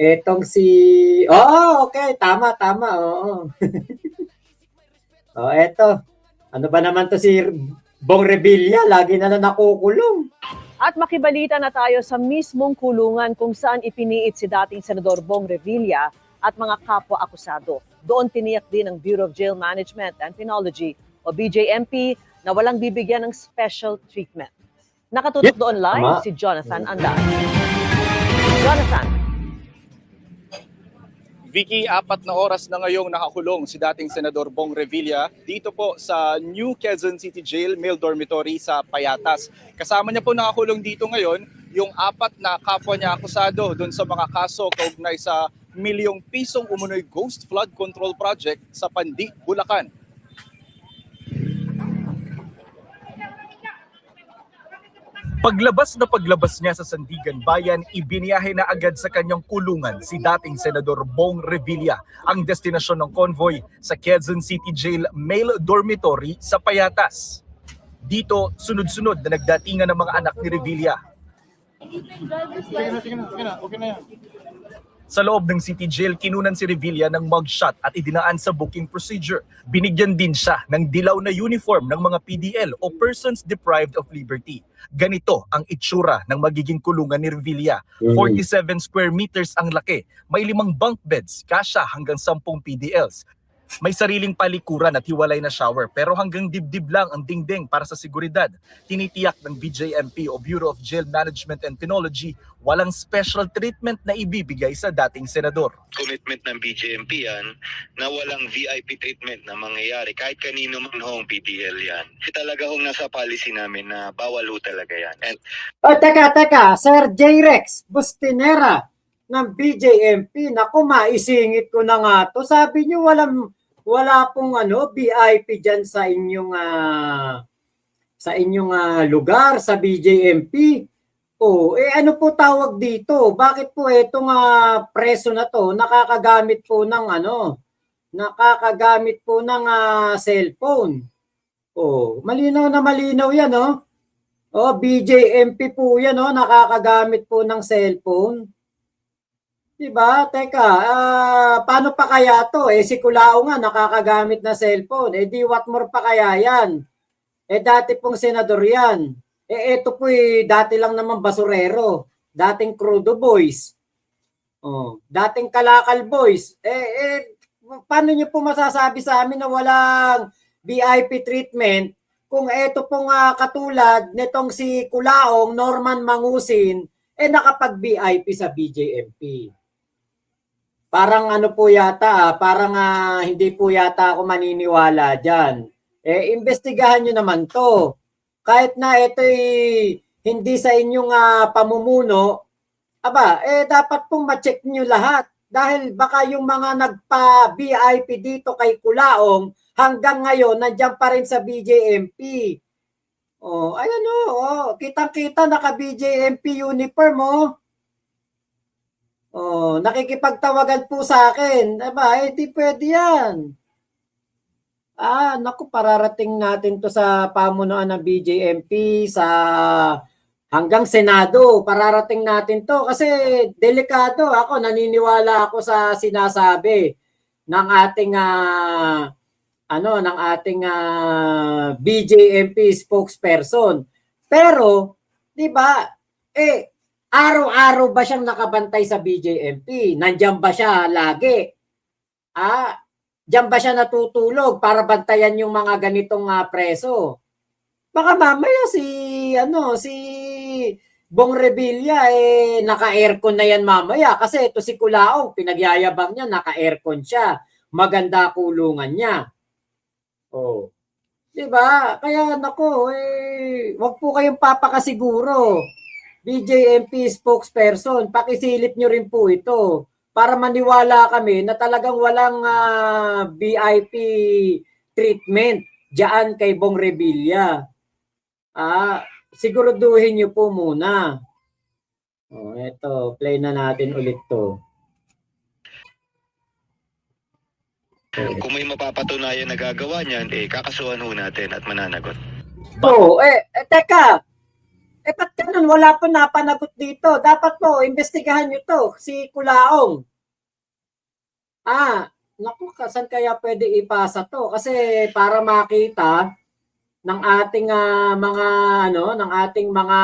Etong si okay, tama, tama, oo. Eto. Ano ba naman to si Bong Revilla, lagi na nakukulong. At makibalita na tayo sa mismong kulungan kung saan ipiniit si dating Senador Bong Revilla at mga kapwa-akusado. Doon tiniyak din ng Bureau of Jail Management and Penology o BJMP na walang bibigyan ng special treatment. Nakatutok doon live si Jonathan Andan. Jonathan. Vicky, 4 na oras na ngayong nakakulong si dating Senador Bong Revilla dito po sa New Quezon City Jail, male dormitory sa Payatas. Kasama niya po nakakulong dito ngayon yung 4 na kapwa niya akusado doon sa mga kaso kaugnay sa milyong pisong umunoy ghost flood control project sa Pandi, Bulacan. Paglabas niya sa Sandigan Bayan, ibiniyahe na agad sa kanyang kulungan si dating Senador Bong Revilla, ang destinasyon ng convoy sa Quezon City Jail Male Dormitory sa Payatas. Dito, sunod-sunod na nagdatingan ng mga anak ni Revilla. Sige na, okay na yan. Sa loob ng City Jail, kinunan si Revilla ng mugshot at idinaan sa booking procedure. Binigyan din siya ng dilaw na uniform ng mga PDL o Persons Deprived of Liberty. Ganito ang itsura ng magiging kulungan ni Revilla. 47 square meters ang laki. May 5 bunk beds, kasya hanggang 10 PDLs. May sariling palikuran at hiwalay na shower pero hanggang dibdib lang ang dingding para sa seguridad. Tinitiyak ng BJMP o Bureau of Jail Management and Penology walang special treatment na ibibigay sa dating senador. Commitment ng BJMP yan na walang VIP treatment na mangyayari kahit kanino man hong PDL yan. Talaga hong nasa policy namin na bawal ho talaga yan. And... Teka, Sir J-Rex Bustinera ng BJMP, naku, maisingit ko na nga to. Sabi niyo wala pong VIP diyan sa inyong lugar sa BJMP. Ano po tawag dito? Bakit po itong preso na to nakakagamit po ng cellphone? Malinaw na malinaw 'yan, BJMP po 'yan, nakakagamit po ng cellphone. Diba? Teka, paano pa kaya to? Si Culao nga nakakagamit na cellphone. Di what more pa kaya yan? Dati pong senador yan. Ito po dati lang naman basurero. Dating Crudo Boys. Dating Kalakal Boys. Paano nyo po masasabi sa amin na walang VIP treatment kung ito pong katulad nitong si Culaong, Norman Mangusin, nakapag-VIP sa BJMP? Parang po yata, parang hindi po yata ako maniniwala dyan. Imbestigahan nyo naman to. Kahit na ito hindi sa inyong pamumuno, dapat pong ma-check nyo lahat. Dahil baka yung mga nagpa-VIP dito kay Culaong, hanggang ngayon, nandiyan pa rin sa BJMP. Kitang-kita naka-BJMP uniform, nakikipagtawagan po sa akin. Hindi pwede yan. Naku, pararating natin to sa pamunuan ng BJMP, hanggang Senado, pararating natin to kasi delikado. Ako, naniniwala ako sa sinasabi ng ating BJMP spokesperson. Pero, di ba, araw-araw ba siyang nakabantay sa BJMP? Nandiyan ba siya lagi? Diyan ba siya natutulog para bantayan yung mga ganitong preso? Baka mamaya si Bong Revilla naka-aircon na yan mamaya kasi ito si Culaong, pinagyayabang niya, naka-aircon siya. Maganda kulungan niya. Diba? Kaya nako, wag po kayong papakasiguro. BJMP spokesperson, pakisilip nyo rin po ito para maniwala kami na talagang walang VIP treatment diyan kay Bong Revilla. Siguraduhin nyo po muna. Ito, play na natin ulit to. Kung may mapapatunayan na gagawa niyan, kakasuhan ho natin at mananagot. Teka. Ba't ganun? Wala po napanagot dito. Dapat po, investigahan nyo to, si Kulaong. Naku, saan kaya pwede ipasa to? Kasi para makita ng ating mga ng ating mga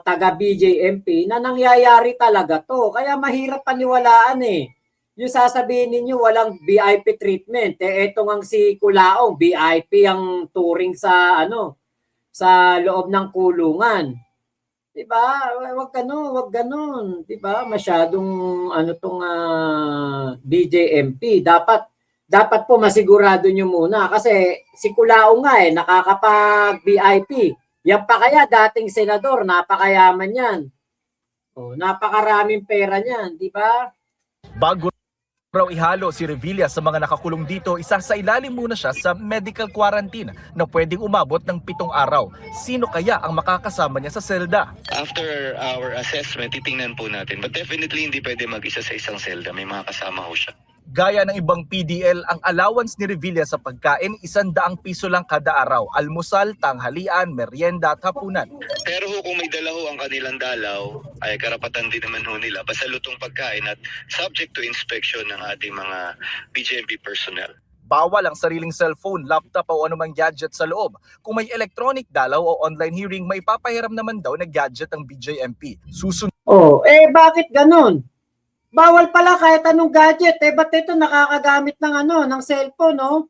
taga BJMP na nangyayari talaga to. Kaya mahirap paniwalaan eh. Yung sasabihin ninyo walang VIP treatment. Eto ngang si Kulaong, VIP ang touring sa sa loob ng kulungan. 'Di ba? Wag ganun, 'di ba? Masyadong tong BJMP. Dapat po masigurado nyo muna kasi si Kulao nga nakakapag VIP. Yan pa kaya dating senador, napakayaman yan. Napakaraming pera niyan, 'di ba? Bago raw ihalo si Revilla sa mga nakakulong dito, isasailalim muna siya sa medical quarantine na pwedeng umabot ng 7 araw. Sino kaya ang makakasama niya sa selda? After our assessment, titingnan po natin. But definitely hindi pwede mag-isa sa isang selda. May mga kasama ho siya. Gaya ng ibang PDL, ang allowance ni Revilla sa pagkain, 100 piso lang kada araw. Almusal, tanghalian, merienda at hapunan. Pero ho, kung may dala ho ang kanilang dalaw, ay karapatan din naman ho nila. Basta lutong pagkain at subject to inspection ng ating mga BJMP personnel. Bawal ang sariling cellphone, laptop o anumang gadget sa loob. Kung may electronic dalaw o online hearing, may papahiram naman daw na gadget ang BJMP. Susunod Bakit ganun? Bawal pala kahit anong gadget. Ba't ito nakakagamit ng cellphone, no?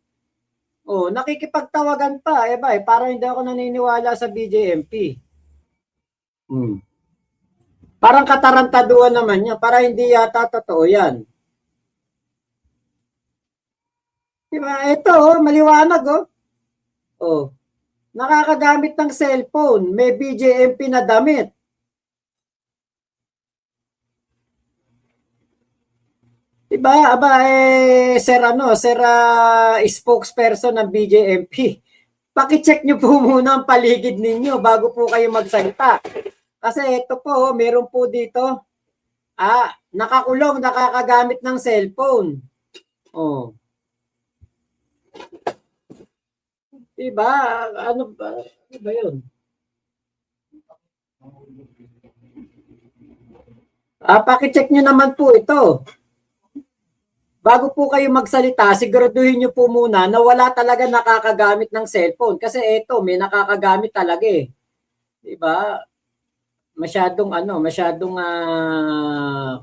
Nakikipagtawagan pa. Parang hindi ako naniniwala sa BJMP. Parang katarantaduan naman niya. Para hindi yata totoo yan. Diba? Ito, maliwanag, nakakagamit ng cellphone. May BJMP na damit. Diba? Sir spokesperson ng BJMP. Paki-check nyo po muna ang paligid ninyo bago po kayo magsalita. Kasi ito po, meron po dito, nakakulong, nakakagamit ng cellphone. Diba? Ano ba yun? Paki-check nyo naman po ito. Bago po kayo magsalita, siguraduhin nyo po muna na wala talaga nakakagamit ng cellphone. Kasi ito, may nakakagamit talaga eh. Diba? Masyadong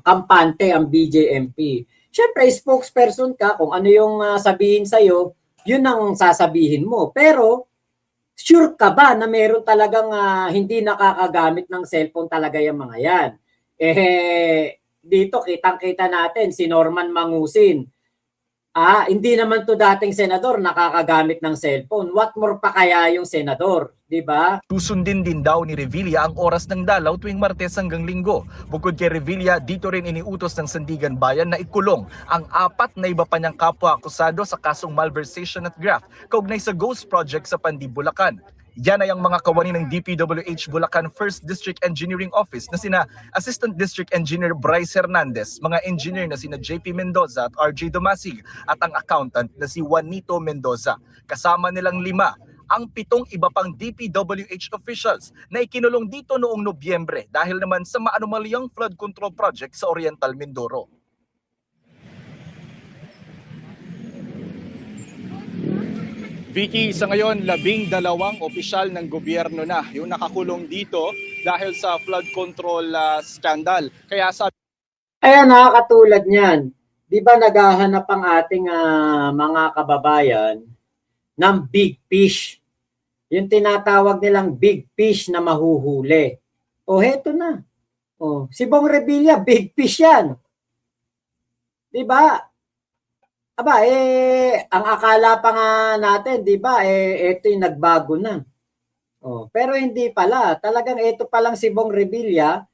kampante ang BJMP. Siyempre, spokesperson ka, kung ano yung sabihin sa'yo, yun ang sasabihin mo. Pero, sure ka ba na meron talagang hindi nakakagamit ng cellphone talaga yung mga yan? Dito kitang-kita natin si Norman Mangusin. Hindi naman to dating senador nakakagamit ng cellphone. What more pa kaya yung senador, 'di ba? susundin din daw ni Revilla ang oras ng dalaw tuwing Martes hanggang Linggo. Bukod kay Revilla, dito rin iniutos ng Sandigan Bayan na ikulong ang 4 na iba pa niyang kapwa-akusado sa kasong malversation at graft kaugnay sa Ghost Project sa Pandi, Bulacan. Yan ay ang mga kawani ng DPWH Bulacan 1st District Engineering Office na sina Assistant District Engineer Bryce Hernandez, mga engineer na sina JP Mendoza at RJ Domasig at ang accountant na si Juanito Mendoza. Kasama nilang 5 ang 7 iba pang DPWH officials na ikinulong dito noong Nobyembre dahil naman sa maanumalyang flood control project sa Oriental Mindoro. Vicky, sa ngayon, 12 opisyal ng gobyerno na yung nakakulong dito dahil sa flood control scandal. Kaya sabi... Ayan, nakakatulad niyan. Di ba naghahanap ang ating mga kababayan ng big fish? Yung tinatawag nilang big fish na mahuhuli. Heto na. Si Bong Revilla, big fish yan. Di ba? Ang akala pa nga natin, di ba, ito yung nagbago na. Pero hindi pala. Talagang ito palang si Bong Revilla,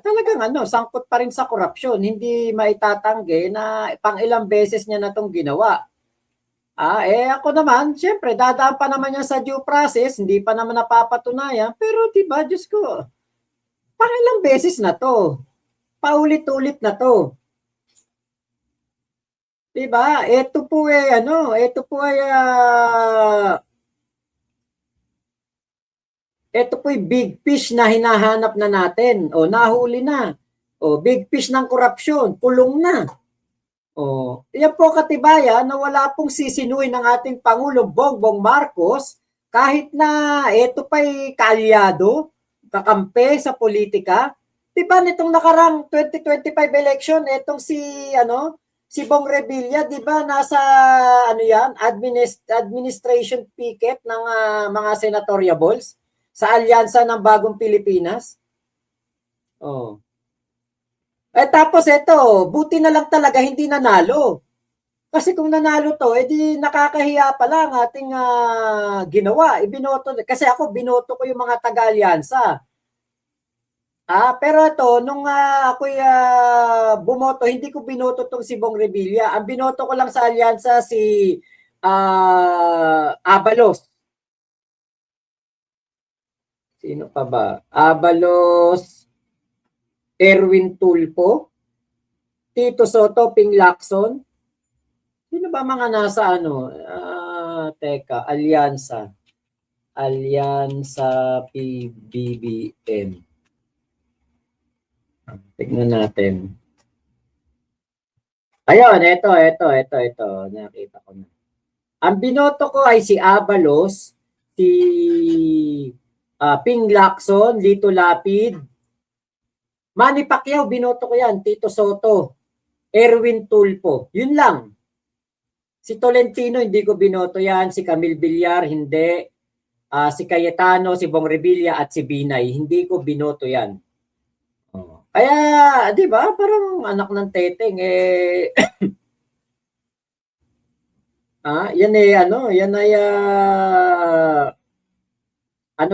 talagang sangkot pa rin sa korupsyon. Hindi maitatanggi na pang ilang beses niya na itong ginawa. Ako naman, syempre, dadaan pa naman yan sa due process, hindi pa naman napapatunayan. Pero di ba, Diyos ko, pang ilang beses na to. Paulit-ulit na to. Diba? Ito po ay ito po'y big fish na hinahanap na natin. O, nahuli na. O, big fish ng korupsyon, kulong na. O, yan po katibayan na wala pong sisinuin ng ating Pangulong Bongbong Marcos kahit na ito pa'y kaalyado, kakampi sa politika. Diba nitong nakarang 2025 election, etong si Bong Revilla, diba nasa administration picket ng mga senatoriables sa alyansa ng Bagong Pilipinas. Oh. Tapos ito, buti na lang talaga hindi nanalo. Kasi kung nanalo to, edi nakakahiya pala ang ating ginawa. Ibinoto, kasi ako binoto ko yung mga taga-alyansa. Pero ito, nung ako'y bumoto, hindi ko binoto tong si Bong Revilla. Ang binoto ko lang sa alyansa si Abalos. Sino pa ba? Abalos, Erwin Tulfo, Tito Soto, Ping Lacson. Sino ba mga nasa teka, Alyansa. Alyansa PBBM. Tignan natin. Ayun, ito. Nakita ko na. Ang binoto ko ay si Abalos, si Ping Lacson, Lito Lapid, Manny Pacquiao, binoto ko yan, Tito Soto, Erwin Tulfo, yun lang. Si Tolentino, hindi ko binoto yan, si Camille Villar, hindi, si Cayetano, si Bong Revilla, at si Binay, hindi ko binoto yan. Kaya, di ba, parang anak ng teteng, yan ay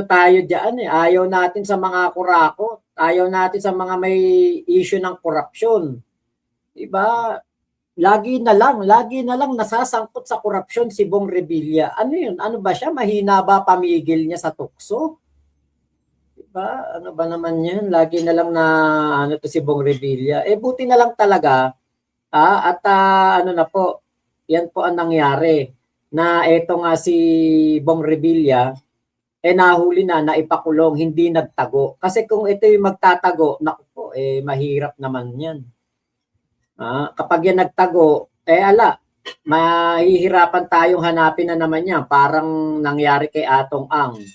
tayo diyan ayaw natin sa mga kurako, ayaw natin sa mga may issue ng korupsyon. Diba? Lagi na lang nasasangkot sa korupsyon si Bong Revilla. Ano yun? Ano ba siya? Mahina ba pamigil niya sa tukso? Diba? Ano ba naman yan? Lagi na lang na to si Bong Revilla. Buti na lang talaga at na po, yan po ang nangyari na eto nga si Bong Revilla nahuli na, naipakulong, hindi nagtago. Kasi kung ito yung magtatago, naku po, mahirap naman yan. Kapag yan nagtago, mahihirapan tayong hanapin na naman yan. Parang nangyari kay Atong Ang.